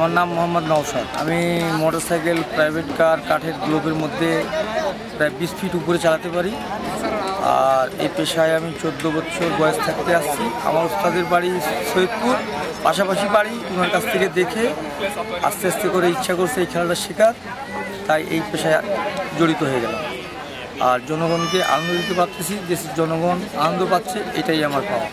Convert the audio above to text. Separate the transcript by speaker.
Speaker 1: আমার নাম মোহাম্মদ নওশাদ। আমি মোটরসাইকেল, প্রাইভেট কার, কাঠের গ্লোবের মধ্যে প্রায় 20 ফিট উপরে চালাতে পারি। আর এই পেশায় আমি 14 বছর বয়স থাকতে আসছি। আমার ওস্তাদের বাড়ি সৈয়দপুর, পাশাপাশি বাড়ি। ওনার কাছ থেকে দেখে আস্তে আস্তে করে ইচ্ছা করছে এই খেলাটা শেখার, তাই এই পেশায় জড়িত হয়ে গেলাম। আর জনগণকে আনন্দ দিতে পারতেছি, দেশের জনগণ আনন্দ পাচ্ছে, এটাই আমার পাওয়া।